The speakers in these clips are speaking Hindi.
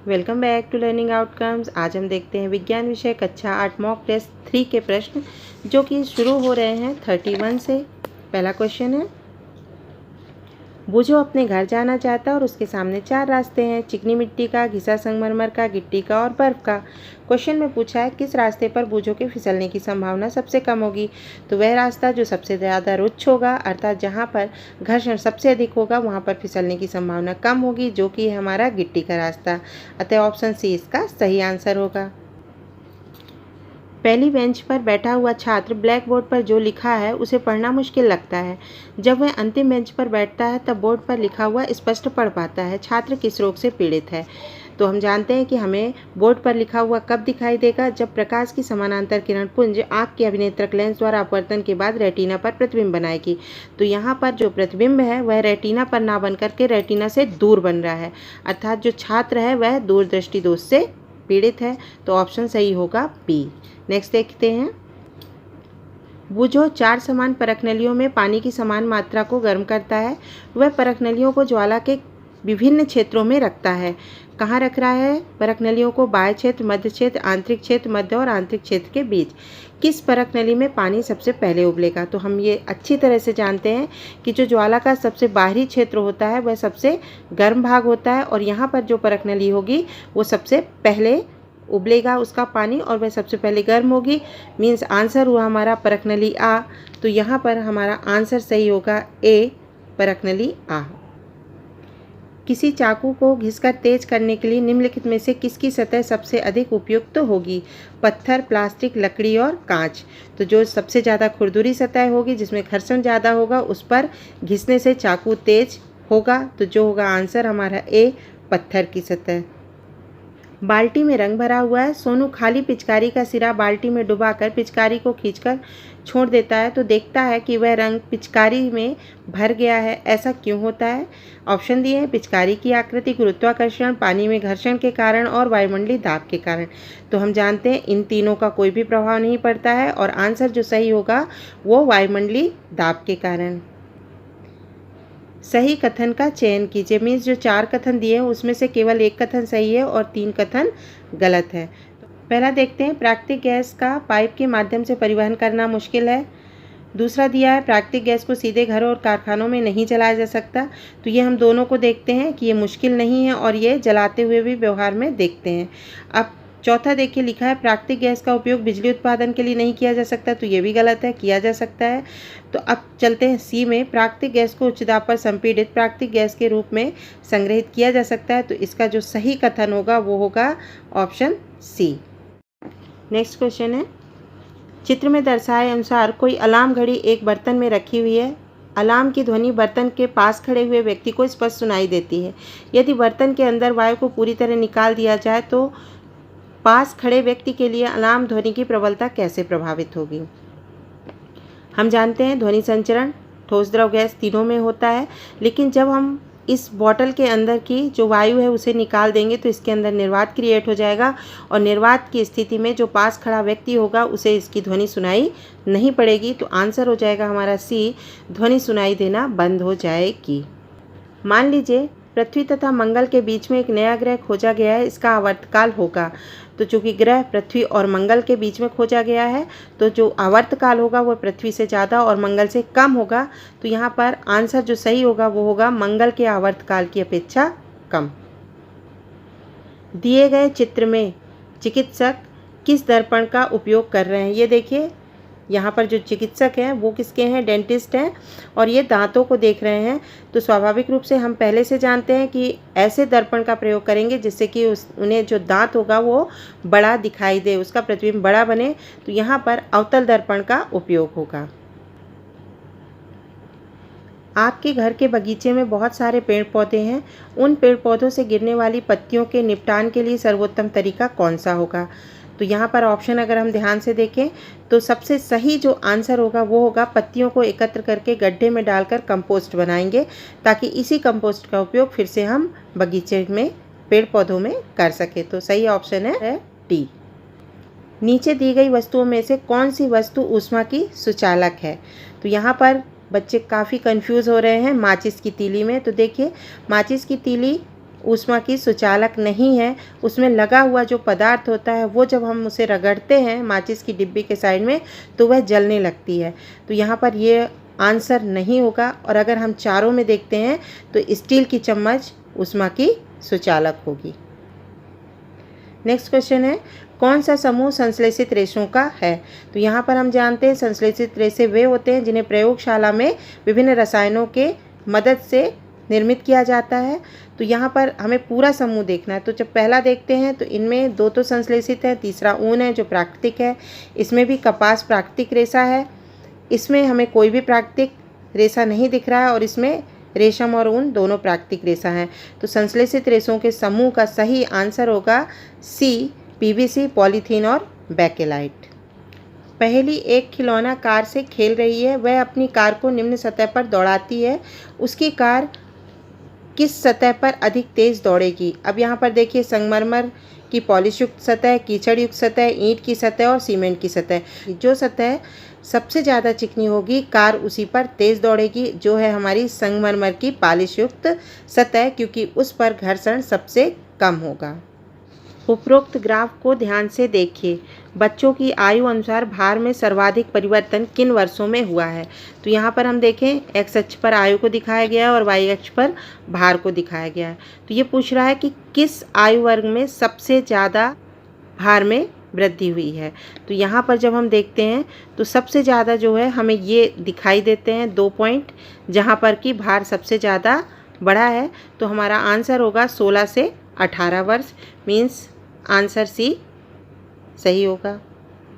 Welcome back to learning outcomes. आज हम देखते हैं विज्ञान विषय कक्षा 8 मॉक टेस्ट 3 के प्रश्न जो कि शुरू हो रहे हैं 31 से। पहला क्वेश्चन है, बूझो अपने घर जाना चाहता है और उसके सामने 4 रास्ते हैं, चिकनी मिट्टी का, घिसा संगमरमर का, गिट्टी का और बर्फ़ का। क्वेश्चन में पूछा है किस रास्ते पर बूझो के फिसलने की संभावना सबसे कम होगी। तो वह रास्ता जो सबसे ज़्यादा रुक्ष होगा, अर्थात जहाँ पर घर्षण सबसे अधिक होगा वहाँ पर फिसलने की संभावना कम होगी, जो कि है हमारा गिट्टी का रास्ता। अतः ऑप्शन सी इसका सही आंसर होगा। पहली बेंच पर बैठा हुआ छात्र ब्लैक बोर्ड पर जो लिखा है उसे पढ़ना मुश्किल लगता है। जब वह अंतिम बेंच पर बैठता है तब बोर्ड पर लिखा हुआ स्पष्ट पढ़ पाता है। छात्र किस रोग से पीड़ित है? तो हम जानते हैं कि हमें बोर्ड पर लिखा हुआ कब दिखाई देगा, जब प्रकाश की समानांतर किरण पुंज आँख के अभिनेत्रक लेंस द्वारा अपवर्तन के बाद रेटिना पर प्रतिबिंब बनाएगी। तो यहाँ पर जो प्रतिबिंब है वह रेटिना पर ना बन करके रेटिना से दूर बन रहा है, अर्थात जो छात्र है वह दूरदृष्टि दोष से पीड़ित है। तो ऑप्शन सही होगा बी। नेक्स्ट देखते हैं, बूझो 4 समान परखनलियों में पानी की समान मात्रा को गर्म करता है। वह परखनलियों को ज्वाला के विभिन्न क्षेत्रों में रखता है। कहाँ रख रहा है परखनलियों को? बाह्य क्षेत्र, मध्य क्षेत्र, आंतरिक क्षेत्र, मध्य और आंतरिक क्षेत्र के बीच। किस परखनली में पानी सबसे पहले उबलेगा? तो हम ये अच्छी तरह से जानते हैं कि जो ज्वाला का सबसे बाहरी क्षेत्र होता है वह सबसे गर्म भाग होता है, और यहाँ पर जो परखनली होगी वो सबसे पहले उबलेगा उसका पानी, और वह सबसे पहले गर्म होगी। मीन्स आंसर हुआ हमारा परखनली आ। तो यहाँ पर हमारा आंसर सही होगा ए, परखनली आ। किसी चाकू को घिसकर तेज करने के लिए निम्नलिखित में से किसकी सतह सबसे अधिक उपयुक्त होगी? पत्थर, प्लास्टिक, लकड़ी और कांच। तो जो सबसे ज़्यादा खुरदुरी सतह होगी, जिसमें घर्षण ज़्यादा होगा, उस पर घिसने से चाकू तेज होगा। तो जो होगा आंसर हमारा ए, पत्थर की सतह। बाल्टी में रंग भरा हुआ है। सोनू खाली पिचकारी का सिरा बाल्टी में डुबाकर पिचकारी को खींचकर छोड़ देता है तो देखता है कि वह रंग पिचकारी में भर गया है। ऐसा क्यों होता है? ऑप्शन दिए हैं, पिचकारी की आकृति, गुरुत्वाकर्षण, पानी में घर्षण के कारण और वायुमंडलीय दाब के कारण। तो हम जानते हैं इन तीनों का कोई भी प्रभाव नहीं पड़ता है, और आंसर जो सही होगा वो वायुमंडलीय दाब के कारण। सही कथन का चयन कीजिए। मीन्स जो 4 कथन दिए हैं उसमें से केवल 1 कथन सही है और 3 कथन गलत है। पहला देखते हैं, प्राकृतिक गैस का पाइप के माध्यम से परिवहन करना मुश्किल है। दूसरा दिया है, प्राकृतिक गैस को सीधे घरों और कारखानों में नहीं जलाया जा सकता। तो ये हम दोनों को देखते हैं कि ये मुश्किल नहीं है और ये जलाते हुए भी व्यवहार में देखते हैं। अब चौथा देखिए, लिखा है प्राकृतिक गैस का उपयोग बिजली उत्पादन के लिए नहीं किया जा सकता। तो ये भी गलत है, किया जा सकता है। तो अब चलते हैं सी में, प्राकृतिक गैस को उच्च दाब पर संपीड़ित प्राकृतिक गैस के रूप में संग्रहित किया जा सकता है। तो इसका जो सही कथन होगा वो होगा ऑप्शन सी। नेक्स्ट क्वेश्चन है, चित्र में दर्शाए अनुसार कोई अलार्म घड़ी एक बर्तन में रखी हुई है। अलार्म की ध्वनि बर्तन के पास खड़े हुए व्यक्ति को स्पष्ट सुनाई देती है। यदि बर्तन के अंदर वायु को पूरी तरह निकाल दिया जाए तो पास खड़े व्यक्ति के लिए अलार्म ध्वनि की प्रबलता कैसे प्रभावित होगी? हम जानते हैं ध्वनि संचरण ठोस, द्रव, गैस तीनों में होता है, लेकिन जब हम इस बॉटल के अंदर की जो वायु है उसे निकाल देंगे तो इसके अंदर निर्वात क्रिएट हो जाएगा, और निर्वात की स्थिति में जो पास खड़ा व्यक्ति होगा उसे इसकी ध्वनि सुनाई नहीं पड़ेगी। तो आंसर हो जाएगा हमारा सी, ध्वनि सुनाई देना बंद हो जाएगी। मान लीजिए पृथ्वी तथा मंगल के बीच में एक नया ग्रह खोजा गया है, इसका आवर्तकाल होगा। तो चूंकि ग्रह पृथ्वी और मंगल के बीच में खोजा गया है तो जो आवर्तकाल होगा वह पृथ्वी से ज़्यादा और मंगल से कम होगा। तो यहाँ पर आंसर जो सही होगा वो होगा मंगल के आवर्तकाल की अपेक्षा कम। दिए गए चित्र में चिकित्सक किस दर्पण का उपयोग कर रहे हैं? ये देखिए, यहाँ पर जो चिकित्सक हैं वो किसके हैं? डेंटिस्ट हैं, और ये दांतों को देख रहे हैं। तो स्वाभाविक रूप से हम पहले से जानते हैं कि ऐसे दर्पण का प्रयोग करेंगे जिससे कि उन्हें जो दांत होगा वो बड़ा दिखाई दे, उसका प्रतिबिंब बड़ा बने। तो यहाँ पर अवतल दर्पण का उपयोग होगा। आपके घर के बगीचे में बहुत सारे पेड़ पौधे हैं। उन पेड़ पौधों से गिरने वाली पत्तियों के निपटान के लिए सर्वोत्तम तरीका कौन सा होगा? तो यहाँ पर ऑप्शन अगर हम ध्यान से देखें तो सबसे सही जो आंसर होगा वो होगा पत्तियों को एकत्र करके गड्ढे में डालकर कंपोस्ट बनाएंगे, ताकि इसी कंपोस्ट का उपयोग फिर से हम बगीचे में पेड़ पौधों में कर सके। तो सही ऑप्शन है डी। नीचे दी गई वस्तुओं में से कौन सी वस्तु ऊष्मा की सुचालक है? तो यहाँ पर बच्चे काफ़ी कंफ्यूज हो रहे हैं माचिस की तीली में। तो देखिए, माचिस की तीली ऊष्मा की सुचालक नहीं है। उसमें लगा हुआ जो पदार्थ होता है वो जब हम उसे रगड़ते हैं माचिस की डिब्बी के साइड में तो वह जलने लगती है। तो यहाँ पर ये आंसर नहीं होगा। और अगर हम चारों में देखते हैं तो स्टील की चम्मच ऊष्मा की सुचालक होगी। नेक्स्ट क्वेश्चन है, कौन सा समूह संश्लेषित रेशों का है? तो यहाँ पर हम जानते हैं संश्लेषित रेशे वे होते हैं जिन्हें प्रयोगशाला में विभिन्न रसायनों के मदद से निर्मित किया जाता है। तो यहाँ पर हमें पूरा समूह देखना है। तो जब पहला देखते हैं तो इनमें दो तो संश्लेषित है, तीसरा ऊन है जो प्राकृतिक है। इसमें भी कपास प्राकृतिक रेशा है। इसमें हमें कोई भी प्राकृतिक रेशा नहीं दिख रहा है और इसमें रेशम और ऊन दोनों प्राकृतिक रेशा हैं। तो संश्लेषित रेशों के समूह का सही आंसर होगा सी, पीवीसी, पॉलीथीन और बेकेलाइट। पहेली, एक खिलौना कार से खेल रही है। वह अपनी कार को निम्न सतह पर दौड़ाती है। उसकी कार किस सतह पर अधिक तेज दौड़ेगी? अब यहाँ पर देखिए, संगमरमर की पॉलिश युक्त सतह, कीचड़ युक्त सतह, ईंट की सतह और सीमेंट की सतह। जो सतह सबसे ज़्यादा चिकनी होगी कार उसी पर तेज़ दौड़ेगी, जो है हमारी संगमरमर की पॉलिश युक्त सतह, क्योंकि उस पर घर्षण सबसे कम होगा। उपरोक्त ग्राफ को ध्यान से देखिए। बच्चों की आयु अनुसार भार में सर्वाधिक परिवर्तन किन वर्षों में हुआ है? तो यहाँ पर हम देखें, एक्स अक्ष पर आयु को दिखाया गया है और वाई अक्ष पर भार को दिखाया गया है। तो ये पूछ रहा है कि किस आयु वर्ग में सबसे ज़्यादा भार में वृद्धि हुई है। तो यहाँ पर जब हम देखते हैं तो सबसे ज़्यादा जो है हमें ये दिखाई देते हैं 2 पॉइंट, जहाँ पर कि भार सबसे ज़्यादा बढ़ा है। तो हमारा आंसर होगा 16 से 18 वर्ष, मीन्स आंसर सी सही होगा।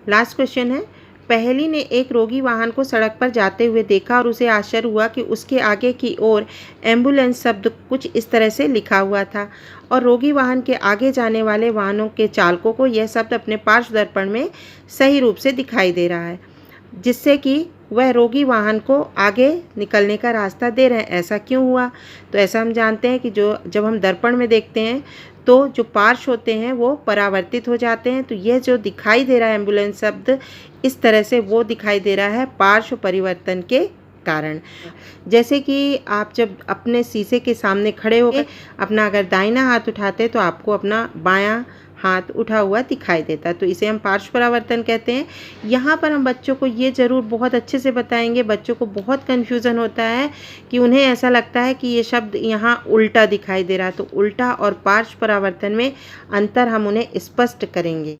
लास्ट क्वेश्चन है, पहेली ने एक रोगी वाहन को सड़क पर जाते हुए देखा और उसे आश्चर्य हुआ कि उसके आगे की ओर एम्बुलेंस शब्द कुछ इस तरह से लिखा हुआ था और रोगी वाहन के आगे जाने वाले वाहनों के चालकों को यह शब्द अपने पार्श्व दर्पण में सही रूप से दिखाई दे रहा है, जिससे कि वह रोगी वाहन को आगे निकलने का रास्ता दे रहे हैं। ऐसा क्यों हुआ? तो ऐसा हम जानते हैं कि जब हम दर्पण में देखते हैं तो जो पार्श्व होते हैं वो परावर्तित हो जाते हैं। तो यह जो दिखाई दे रहा है एम्बुलेंस शब्द इस तरह से, वो दिखाई दे रहा है पार्श्व परिवर्तन के कारण। जैसे कि आप जब अपने शीशे के सामने खड़े होकर अपना अगर दाहिना हाथ उठाते तो आपको अपना बायां हाथ उठा हुआ दिखाई देता है, तो इसे हम पार्श्व परावर्तन कहते हैं। यहाँ पर हम बच्चों को ये ज़रूर बहुत अच्छे से बताएंगे। बच्चों को बहुत कन्फ्यूज़न होता है कि उन्हें ऐसा लगता है कि ये शब्द यहाँ उल्टा दिखाई दे रहा है। तो उल्टा और पार्श्व परावर्तन में अंतर हम उन्हें स्पष्ट करेंगे।